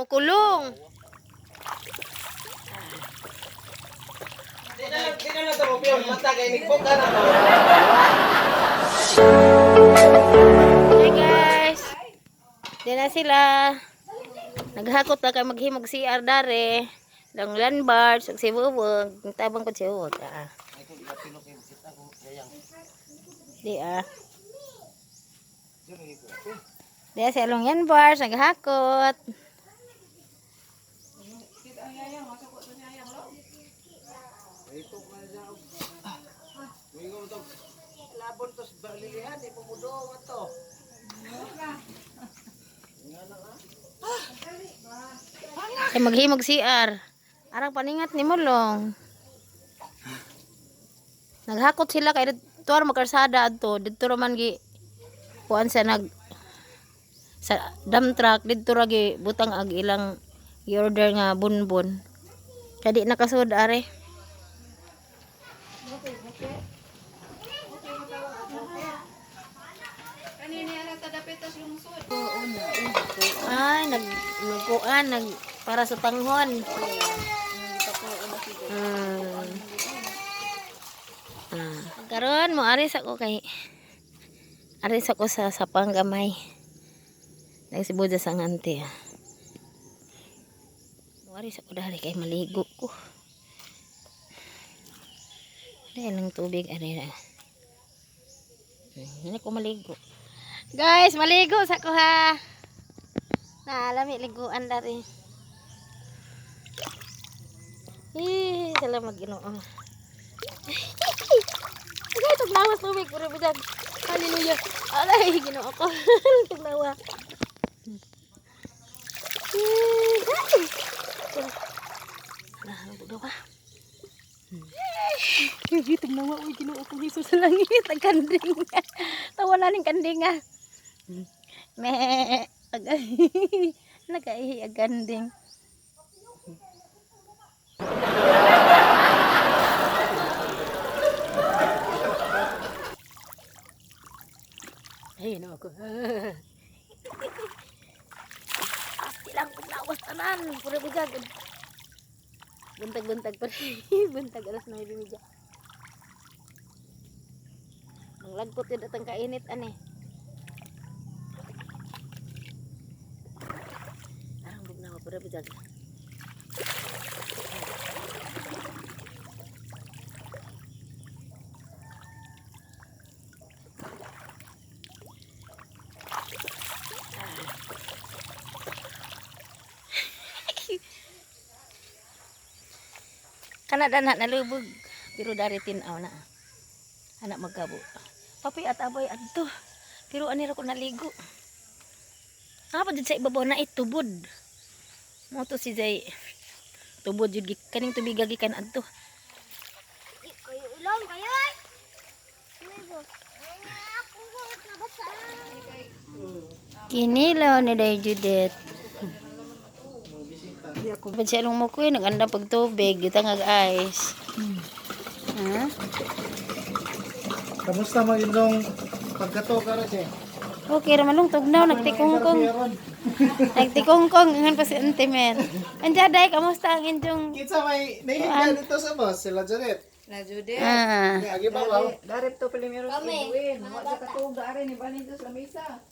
makulong. Hey guys. Di na sila. Naghakot na kay maghimog si Ardare. Dang landbars, si Buwag. Tabang ko si Buwag. Di Di si Along Landbars, naghakot. Labon tos balilihan, ipupudo to. Ay maghimog si Arang paningat ni Mulong. Naghakot sila kay dito magkarsada adto. Dito man gi kuan sa dump truck dito ra gi butang ag ilang i-order nga bunbun. Kadi nakasud are. Ay, nagkuan, para sa tanghon. Karon mo aris ako sa panggamay. Nagsibod sa ngante. Mo aris ako dali kay maligo ko. Dahil ng tubig ari na. Hindi ko maligo. Guys, maligo sa ko ha. Naalami liguan dari. Sala mag-Ginoo. Okay, tuglawas tubig puro bidag. Hallelujah. Alay, Ginoo ko. Tuglawa. Tuglawa. Tuglawa ko Ginoo ko Hesus sa langit ang kanding. Tawanan ning kanding ah. Me nagaihi ang kanding. Ay, no ako. Ilang paglawas tanan, pura bigag. Buntag-buntag pa rin. Buntag alas na ibimigay. Ang lagpot yun atang kainit, ane. Arang bugnawa, pura bigag. Kana dana nalubog pero dari tinaw na anak magkabo papi at aboy adto pero ani ra ko naligo apa jud sa ibabaw na itubod mo to si Jay tubod jud kaning tubig gikan adto kayo ulang kayo kinilaw ni Day Judith. Kapag siya nung mukoy, naganda pag tubig, gitangag ice. Kamusta mo yung pagkato ka rin siya? Okay, ramanong tugnaw, nagtikongkong. Nagtikongkong, ingan pa si Antimer. Anjaday, kamusta ang inyong... Kitsa may nahihiga dito sa boss, sila Janet. La Judith. Agi ba ba? Darip to primero sa Edwin. Mga katuga rin, iba nito sa mesa.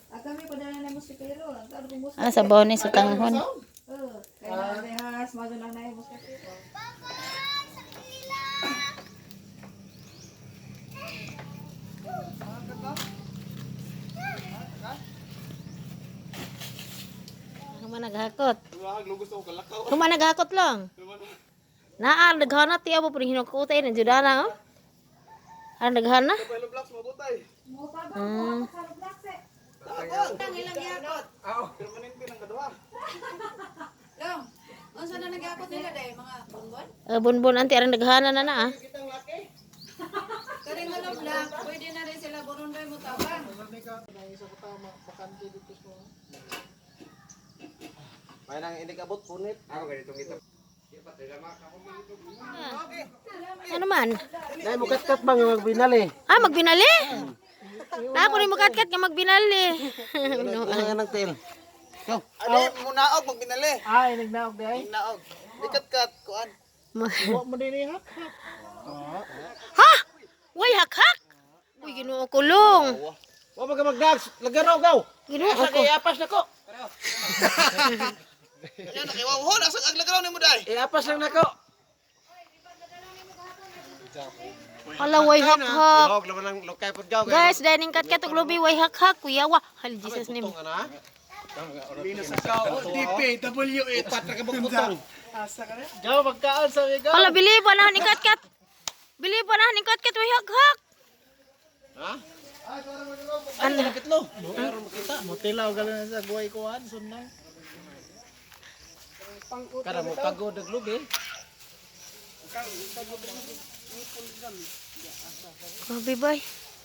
At kami padala na mo si Pero. Sa bonis sa tanghon. Kaya rehas, mago na na mo si Pero. Kuma naghakot. Kuma naghakot lang. Naa naghana ti abo pring hinukutay na judana oh. Ano naghana? Ilang yakot. Long, unsa na nagyakot nila day mga bonbon? Bunbun anti arang naghana na. Kare nga lang black, pwede na rin sila bonondoy mo tawag. May nang inikabot punit. Ako ganito kita. Ano man? Dahil mo kat bang magbinali? Magbinali? Ako rin mo kat nga magbinali. Ano nga ng tail? Go. Ade mo naog magbinali. Ay, nagnaog di ay. Naog. Dikat-kat kuan. Wa mo din hap. Ha? Way hak-hak. Uy, Ginoo kulong. Wa ba ka magdags? Lagaro gaw. Ginoo Asa ko. kay apas nako. Yan nakiwawhon asa ang lagaro nimo day. Iapas lang nako. Hala, way hak-hak. Ilog laman ang lokay pud gaw. Guys, dining kat katog lubi way hak-hak. Kuya wa. Hal Jesus name. Ana. Minus ka. DPWA patra ka butong. Asa ka na? Gaw magkaon sa mi gaw. Hala, bili pa na ni kat kat. Bili pa na ni kat kat way hak-hak. Ha? Ano nakitlo? Motilaw galing sa guway kuan sunang. Kada mo pagod og lubi. Grabe bay.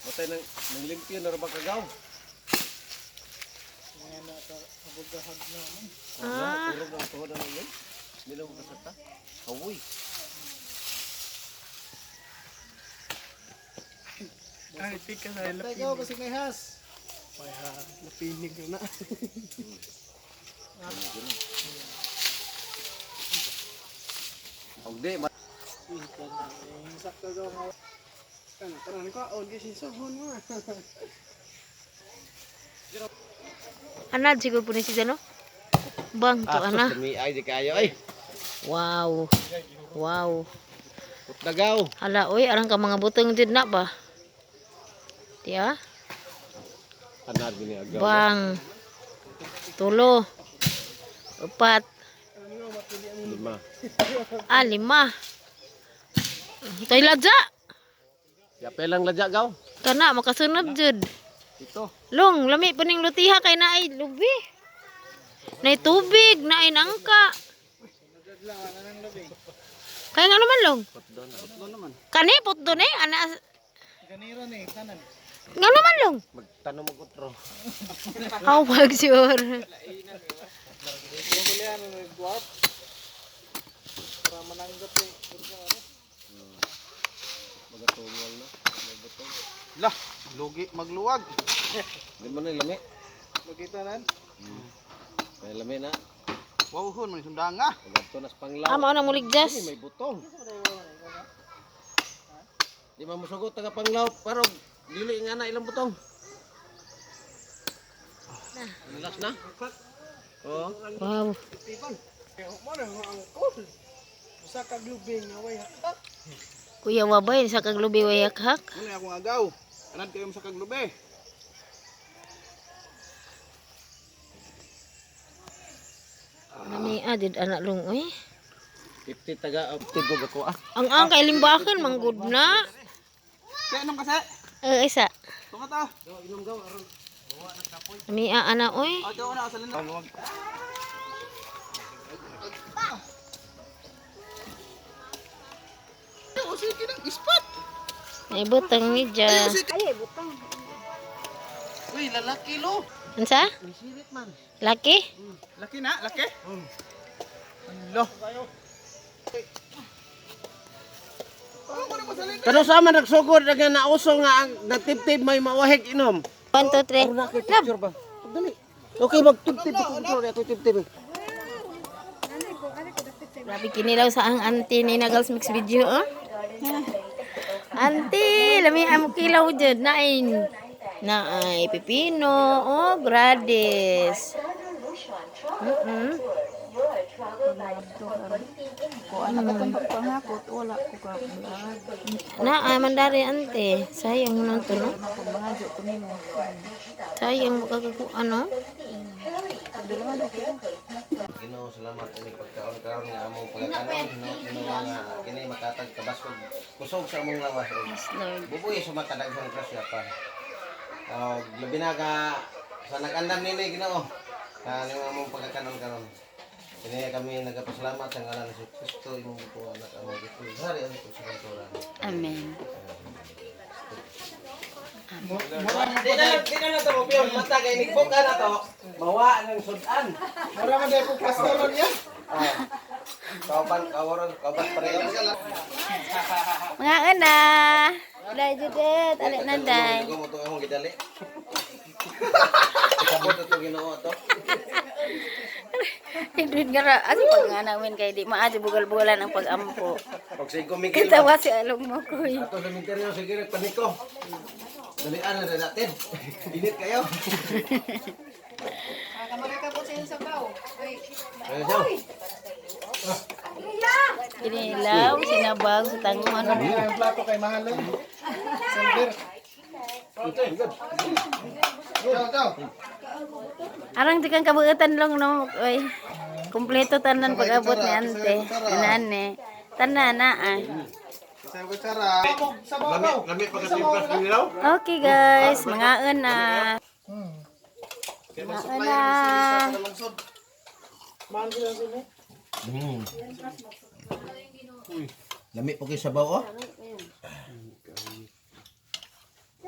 Botay nang limpyo na ra ba kagaw? Ah, Puro ang tuhod na lang. Dilo ko kasata. Awoy. Ay, tika sa lapin. Ikaw kasi kay has. Ay ha, lapinig na. Ogde. Sakto daw nga. Kanan ko on kasi sohon mo. anad siguro po ni si Jano. Bang to ana. Demi ay di kayo ay. Wow. Wow. Putnagaw. Hala, oy, arang ka mga butong jud na ba? Tiya? Anad gini agaw. Bang. Tulo. Upat. Lima. Ah, 5. Tay ladja. Ya pelang laja gaw. Kana makasunod jud. Ito. Long, lami pa ning lutiha kay naay lubi. Nay tubig, naay nangka. Kaya nga naman long. Putdo naman. Kani putdo ni ana Ganiro ni kanan. nga naman long. Magtanong mo utro. How mag sure. Kulian ni guwap. Para mananggap yung Magatungol na. Magatong. lah, lugi magluwag. Di man ni lami. Makita nan. May lami na. Wawhon man sundanga. Pagadto nas panglaw. Amo na muligjas. May butong. Di man mosugot taga panglaw pero dili nga na ilang butong. Last na? Oh. Wow. Mo na ang cool. Sa kaglubing nga way hakak. Kuya wabay sa kag lubi way hak. Muna akong agaw. Anad kayo sa kaglube. Ani adid anak long oy. 50 taga tigog ako ah. Ang kay limbakan manggod na. Kaya anong kasi? Isa. Tunga ta. Ani ana oy. Ikaw na sa linan. Oh, sige nang ispat. Ay butang ni ja. Ay, butang. Uy, lalaki lo. Unsa? Sirit man. Laki? Laki na, laki. Lo. Pero sa man nagsugod nga nauso nga ang nagtiptip may mawahig inom. 1 2 3. Picture ba? Dali. Okay, magtiptip ko ako tip-tip. Grabe kinilaw sa ang auntie ni Nagals Mix Video, oh. Auntie, lami amo kilaw jud na ay pipino, oh, grades. Kuan na katong pagpangakot, wala ko ka. Na ay mandari ante, sayang mo nang no? Pagmangadyo ko nimo. Sayang mo kagaku ano? Ginoo salamat ini pagkaon-kaon nga among pagkaon Ginoo nga kini makatag kabasog kusog sa among lawas. Lord. Bubuy sa makadaghang grasya pa. Labi na ka sa nag-andam nini Ginoo. Ning among pagkaon karon. Kini kami nagapasalamat sa ngalan ni Kristo imong buto anak among Ginoo. Hari ang pagsusuran. Amen. Di na to mo piyon mata kay nigbuka na to. Mawa ng sudan. Mura man dai ko pastor niya. Kauban pareho. Mga ana. Dai judet, alik nanday. Ko mo to among gidali. Abot ito Ginoo to. Edwin gara asa pag nga namin kay di maati bugal-bugalan ang pag-ampo. Pag sa kumigil. Kitawa si along mo koy. Ato sa minteryo sige paniko. Dalian na natin. Init kayo. Kamari ka po sa yung sabaw. Ay, Ayun siya. Kinilaw, sinabag sa tangon. Ang plato kay mahalan. Silver. Go. Arang di kang kabuutan lang no, oy. Kumpleto tanan pag-abot ni ante. Inane. Tanan na ah. Sa kutsara. Sabaw. Lami pagkatimplas Ginoo. Okay guys, mangaon na. Kaya Mangaon supply na. sa langsod. Mahal din ang sini. Lami po kayo sabaw oh.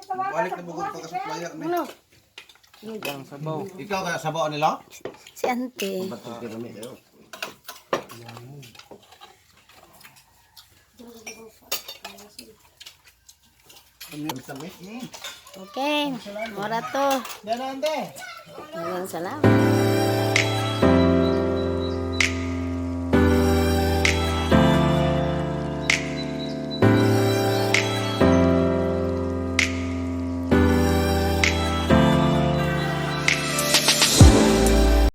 Balik na bugod pa ka supplier ni. Ano? Ikaw ka sabaw nila? Si ante. Batul ka lami kayo. Okay, mora to. Yan ante. Maraming salamat.